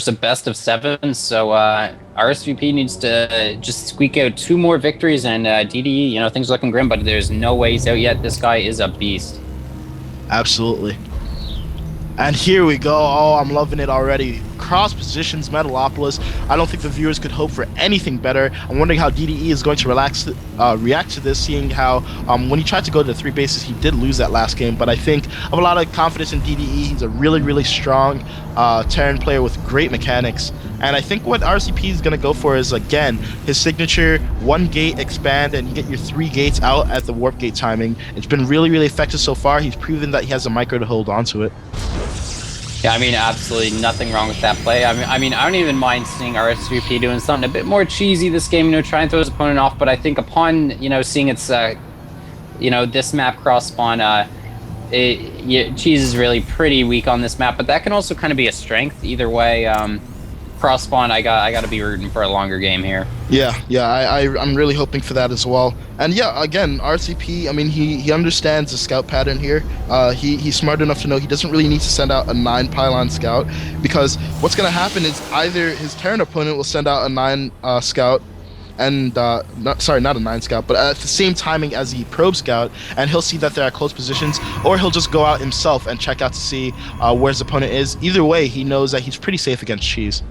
a best of 7, so RSVP needs to just squeak out 2 more victories, and DDE, things are looking grim, but there's no way he's out yet. This guy is a beast. Absolutely. And here we go. Oh, I'm loving it already. Cross positions, Metalopolis. I don't think the viewers could hope for anything better. I'm wondering how DDE is going to react to this, seeing how when he tried to go to the 3 bases, he did lose that last game. But I think I have a lot of confidence in DDE. He's a really, really strong Terran player with great mechanics. And I think what RCP is going to go for is, again, his signature 1 gate expand, and you get your 3 gates out at the warp gate timing. It's been really, really effective so far. He's proven that he has a micro to hold on to it. Yeah, I mean, absolutely nothing wrong with that play. I mean, I don't even mind seeing RSVP doing something a bit more cheesy this game, try and throw his opponent off. But I think upon, seeing its, this map cross spawn, Cheese is really pretty weak on this map. But that can also kind of be a strength. Either way, cross spawn, I got to be rooting for a longer game here. Yeah, I'm really hoping for that as well. And yeah, again, RCP, I mean, he understands the scout pattern here. He's smart enough to know he doesn't really need to send out a 9 pylon scout, because what's going to happen is either his Terran opponent will send out a 9 scout, and not a 9 scout, but at the same timing as the probe scout, and he'll see that they're at close positions, or he'll just go out himself and check out to see where his opponent is. Either way, he knows that he's pretty safe against Cheese.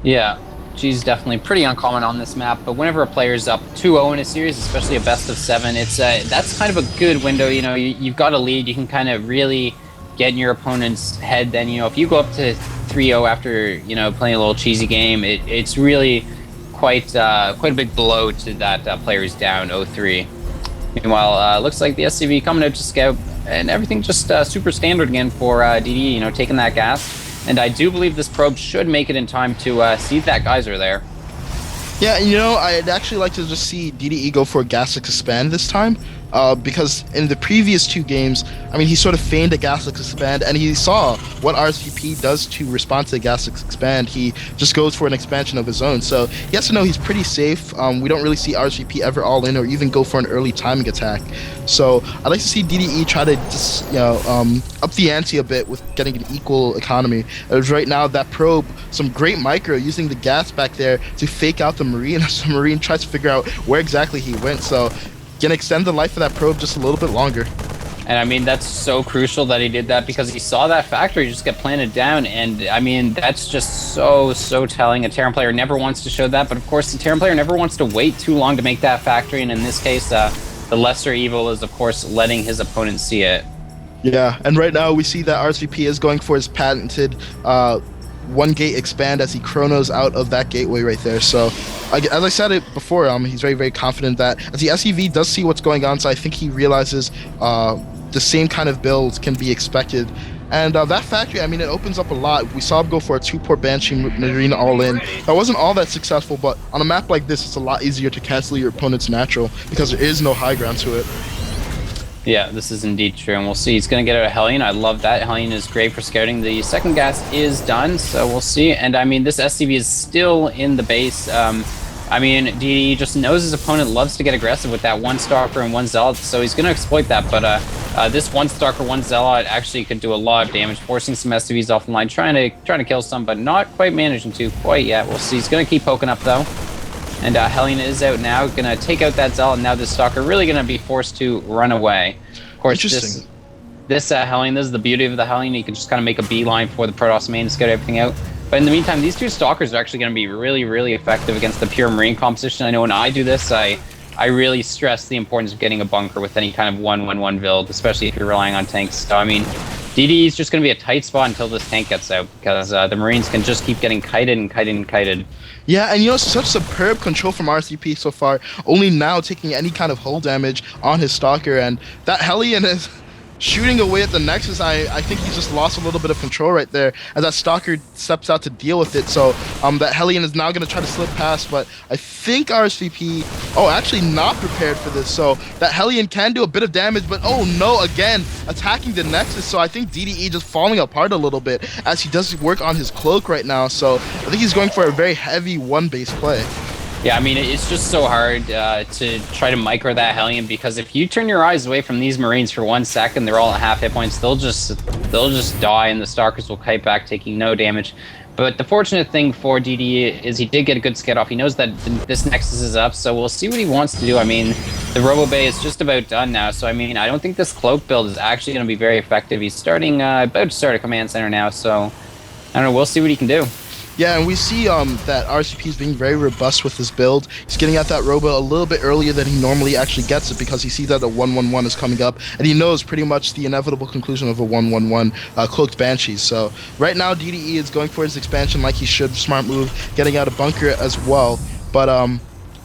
Yeah, Cheese is definitely pretty uncommon on this map, but whenever a player's up 2-0 in a series, especially a best of 7, it's that's kind of a good window. You've got a lead, you can kind of really get in your opponent's head. Then, if you go up to 3-0 after, playing a little cheesy game, it's really quite a big blow to that player who's down 0-3. Meanwhile, looks like the SCV coming out to scout, and everything just super standard again for DD, taking that gas. And I do believe this probe should make it in time to see that geyser there. Yeah, and I'd actually like to just see DDE go for a Gaslix expand this time, because in the previous 2 games, I mean, he sort of feigned a Gaslix expand, and he saw what RSVP does to respond to the Gaslix expand. He just goes for an expansion of his own, so he has to know he's pretty safe. We don't really see RSVP ever all in or even go for an early timing attack. So I'd like to see DDE try to just, up the ante a bit with getting an equal economy. As right now, that probe, some great micro using the gas back there to fake out the Marine as the Marine tries to figure out where exactly he went. So gonna extend the life of that probe just a little bit longer. And I mean, that's so crucial that he did that, because he saw that factory just get planted down. And I mean, that's just so telling. A Terran player never wants to show that, but of course the Terran player never wants to wait too long to make that factory. And in this case, the lesser evil is, of course, letting his opponent see it. Yeah, and right now we see that RSVP is going for his patented 1 gate expand as he chronos out of that gateway right there. So as I said it before, he's very, very confident that as the SEV does see what's going on, so I think he realizes the same kind of builds can be expected. And that factory, I mean, it opens up a lot. We saw him go for a 2-port Banshee Marine all-in. That wasn't all that successful, but on a map like this, it's a lot easier to cancel your opponent's natural because there is no high ground to it. Yeah, this is indeed true, and we'll see. He's going to get out a Hellion. I love that. Hellion is great for scouting. The second gas is done, so we'll see. And I mean, this SCV is still in the base. I mean, DD just knows his opponent loves to get aggressive with that 1 Stalker and 1 Zealot, so he's going to exploit that. But this 1 Stalker, 1 Zealot actually could do a lot of damage, forcing some SCVs off the line, trying to kill some, but not quite managing to quite yet. We'll see. He's going to keep poking up, though. And Hellion is out now, going to take out that Zealot, and now this Stalker really going to be forced to run away. Of course, this Hellion, this is the beauty of the Hellion. You can just kind of make a beeline for the Protoss main to scout everything out. But in the meantime, these 2 Stalkers are actually going to be really, really effective against the pure Marine composition. I know when I do this, I really stress the importance of getting a bunker with any kind of 1-1-1 build, especially if you're relying on tanks. So, I mean, DD is just going to be a tight spot until this tank gets out, because the Marines can just keep getting kited and kited and kited. Yeah, and such superb control from RCP so far, only now taking any kind of hull damage on his Stalker, and that Hellion is shooting away at the Nexus. I think he's just lost a little bit of control right there as that Stalker steps out to deal with it. So that Hellion is now going to try to slip past, but I think RSVP, actually not prepared for this. So that Hellion can do a bit of damage, but oh no, again, attacking the Nexus. So I think DDE just falling apart a little bit as he does work on his cloak right now. So I think he's going for a very heavy 1-base play. Yeah, I mean, it's just so hard to try to micro that Hellion, because if you turn your eyes away from these Marines for 1 second, they're all at half hit points. They'll just die, and the Stalkers will kite back, taking no damage. But the fortunate thing for DD is he did get a good skid off. He knows that this Nexus is up, so we'll see what he wants to do. I mean, the Robo Bay is just about done now, so I mean, I don't think this Cloak build is actually going to be very effective. He's starting, about to start a Command Center now, so I don't know, we'll see what he can do. Yeah, and we see that RCP is being very robust with his build. He's getting at that Robo a little bit earlier than he normally actually gets it because he sees that a 1-1-1 is coming up, and he knows pretty much the inevitable conclusion of a 1-1-1 Cloaked Banshees. So right now, DDE is going for his expansion like he should. Smart move, getting out a bunker as well. But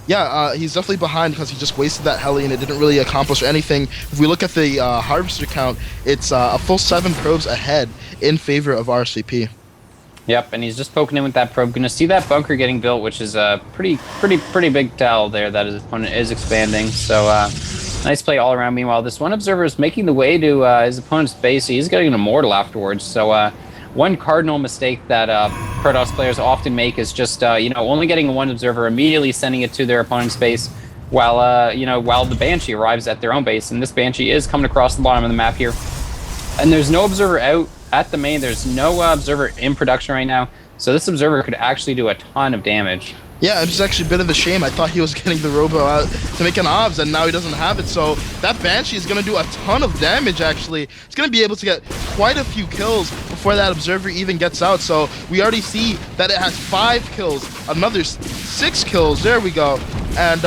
yeah, he's definitely behind because he just wasted that heli and it didn't really accomplish anything. If we look at the Harvester count, it's a full 7 probes ahead in favor of RCP. Yep, and he's just poking in with that probe. Gonna see that bunker getting built, which is a pretty big tell there that his opponent is expanding. So nice play all around. Meanwhile, this one observer is making the way to his opponent's base. He's getting an immortal afterwards. So one cardinal mistake that Protoss players often make is just only getting one observer, immediately sending it to their opponent's base, while while the Banshee arrives at their own base. And this Banshee is coming across the bottom of the map here, and there's no observer out at the main. There's no observer in production right now, so this observer could actually do a ton of damage. Yeah, it's actually a bit of a shame. I thought he was getting the Robo out to make an obs, and now he doesn't have it. So that Banshee is going to do a ton of damage, actually. It's going to be able to get quite a few kills before that Observer even gets out. So we already see that it has 5 kills, another 6 kills. There we go. And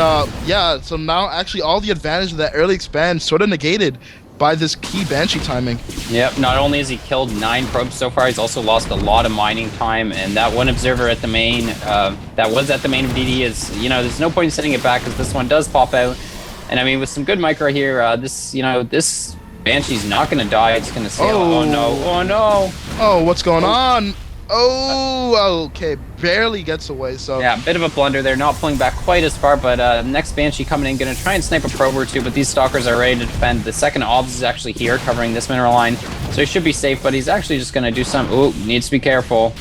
yeah, so now actually all the advantage of that early expand sort of negated by this key Banshee timing. Yep, not only has he killed 9 probes so far, he's also lost a lot of mining time, and that one observer at the main, that was at the main of DD is, there's no point in sending it back because this one does pop out. And I mean, with some good micro here, this Banshee's not going to die, it's going to sail. Oh no. Oh, what's going on? Oh, okay, barely gets away, so... Yeah, bit of a blunder there, not pulling back quite as far, but next Banshee coming in, gonna try and snipe a probe or two, but these Stalkers are ready to defend. The second obs is actually here, covering this mineral line, so he should be safe, but he's actually just gonna do some... Ooh, needs to be careful.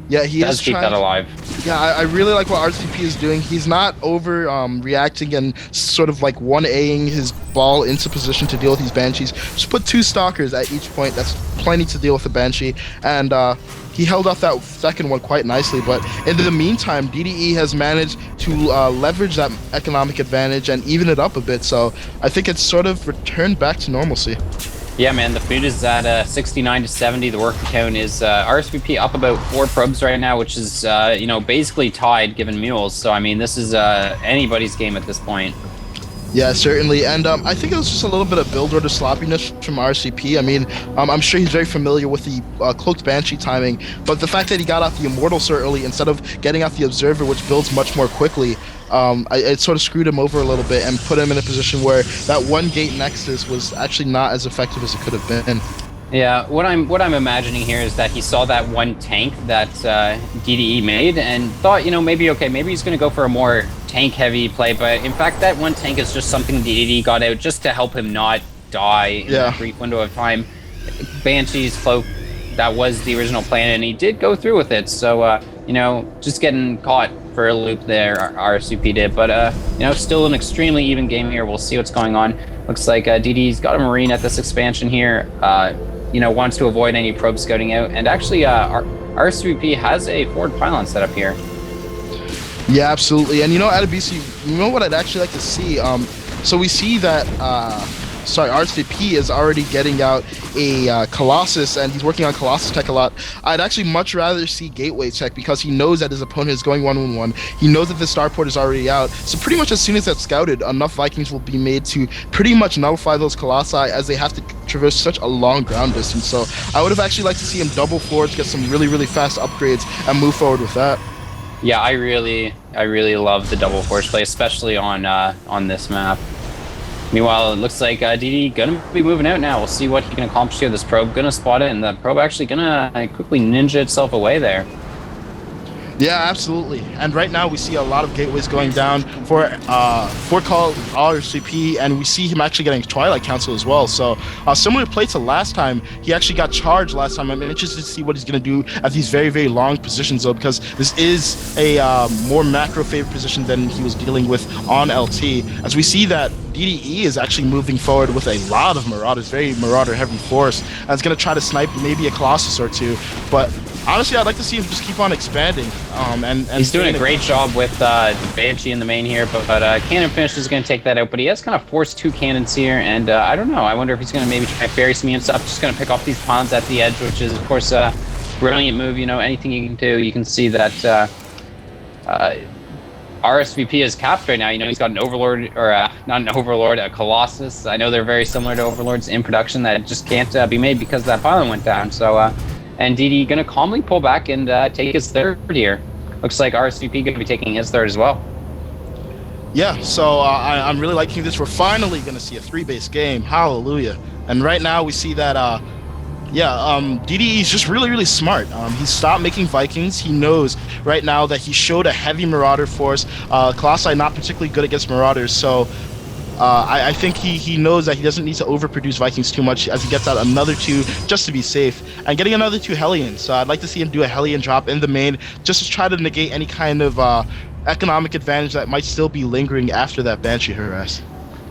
Yeah, he does keep that alive. Yeah, I really like what RCP is doing. He's not over reacting and sort of like 1Aing his ball into position to deal with these Banshees. Just put 2 Stalkers at each point. That's plenty to deal with the Banshee. And he held off that second one quite nicely. But in the meantime, DDE has managed to leverage that economic advantage and even it up a bit. So I think it's sort of returned back to normalcy. Yeah, man, the food is at 69 to 70. The worker count is RSVP up about 4 probes right now, which is, basically tied given mules. So, I mean, this is anybody's game at this point. Yeah, certainly. And I think it was just a little bit of build order sloppiness from RCP. I mean, I'm sure he's very familiar with the Cloaked Banshee timing, but the fact that he got out the Immortal so early instead of getting out the Observer, which builds much more quickly, it sort of screwed him over a little bit and put him in a position where that one gate Nexus was actually not as effective as it could have been. Yeah, what I'm imagining here is that he saw that one tank that DDE made and thought, maybe he's going to go for a more tank-heavy play, but in fact, that one tank is just something DDE got out just to help him not die in a brief window of time. Banshee's Cloak, that was the original plan, and he did go through with it, so, just getting caught for a loop there, RSVP did, but, still an extremely even game here. We'll see what's going on. Looks like DD's got a Marine at this expansion here, wants to avoid any probe scouting out, and actually RSVP has a forward pylon set up here. Yeah, absolutely. And at Adebisi, what I'd actually like to see, so we see that RSVP is already getting out a Colossus, and he's working on Colossus tech a lot. I'd actually much rather see Gateway tech because he knows that his opponent is going 1-1-1. He knows that the starport is already out. So pretty much as soon as that's scouted, enough Vikings will be made to pretty much nullify those Colossi as they have to traverse such a long ground distance. So I would have actually liked to see him double forge, get some really, really fast upgrades, and move forward with that. Yeah, I really love the double forge play, especially on this map. Meanwhile, it looks like DD gonna be moving out now. We'll see what he can accomplish here. This probe gonna spot it, and the probe actually gonna quickly ninja itself away there. Yeah, absolutely. And right now we see a lot of gateways going down for coLrsvp, and we see him actually getting Twilight Council as well. So similar play to last time, he actually got charged last time. I'm interested to see what he's going to do at these very, very long positions, though, because this is a more macro favored position than he was dealing with on LT. As we see that DDE is actually moving forward with a lot of Marauders, very Marauder heavy force, and it's going to try to snipe maybe a Colossus or two, but Honestly, I'd like to see him just keep on expanding. And he's doing a great job with the Banshee in the main here, but Cannon Finish is going to take that out. But he has kind of forced 2 cannons here, and I don't know. I wonder if he's going to maybe try bury some and stuff. Just going to pick off these pawns at the edge, which is, of course, a brilliant move. You know, anything you can do. You can see that RSVP is capped right now. You know, he's got an Overlord, or not an Overlord, a Colossus. I know they're very similar to Overlords in production that just can't be made because that pylon went down. So, and NrGdde gonna calmly pull back and take his third here. Looks like RSVP gonna be taking his third as well. Yeah, so I'm really liking this. We're finally gonna see a 3-base game. Hallelujah! And right now we see that NrGdde is just really smart. He stopped making Vikings. He knows right now that he showed a heavy Marauder force. Colossi not particularly good against Marauders, so I think he knows that he doesn't need to overproduce Vikings too much as he gets out another 2 just to be safe. And getting another 2 Hellions. So I'd like to see him do a Hellion drop in the main just to try to negate any kind of economic advantage that might still be lingering after that Banshee harass.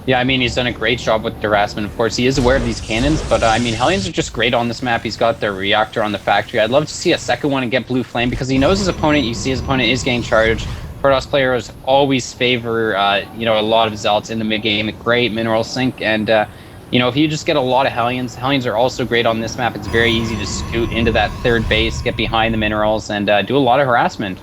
Yeah, I mean, he's done a great job with harassment. Of course, he is aware of these cannons, but I mean, Hellions are just great on this map. He's got the reactor on the factory. I'd love to see a second one and get Blue Flame because he knows his opponent. You see his opponent is getting charged. Protoss players always favor, you know, a lot of Zealots in the mid game. Great mineral sink, and you know, if you just get a lot of Hellions are also great on this map. It's very easy to scoot into that third base, get behind the minerals, and do a lot of harassment.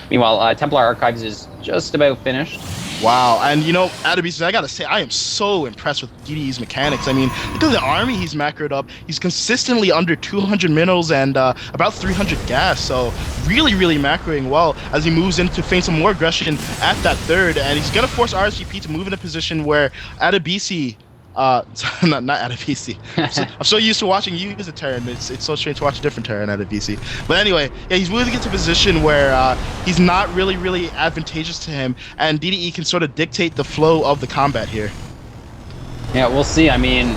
Meanwhile, Templar Archives is just about finished. Wow, and you know, NrGdde, I gotta say, I am so impressed with NrGdde's mechanics. I mean, look at the army he's macroed up. He's consistently under 200 minerals and about 300 gas, so really macroing well as he moves in to feign some more aggression at that third, and he's gonna force RSVP to move in a position where NrGdde not NrGdde. I'm so used to watching you use a Terran. It's so strange to watch a different Terran NrGdde. But anyway, yeah, he's moving into a position where he's not really advantageous to him, and NrGdde can sort of dictate the flow of the combat here. Yeah, we'll see. I mean,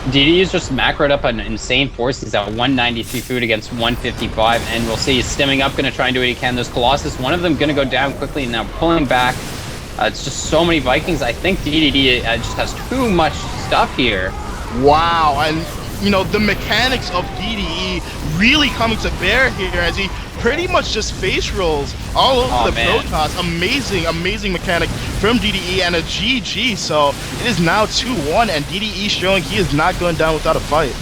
NrGdde is just macroed up an insane force. He's at 193 food against 155, and we'll see he's stemming up, going to try and do what he can. There's Colossus, one of them going to go down quickly, now pulling back. It's just so many Vikings. I think NrGdde just has too much stuff here. Wow, and you know, the mechanics of NrGdde really coming to bear here as he pretty much just face rolls all over the Protoss. Amazing mechanic from NrGdde and a GG. So it is now 2-1, and NrGdde showing he is not going down without a fight.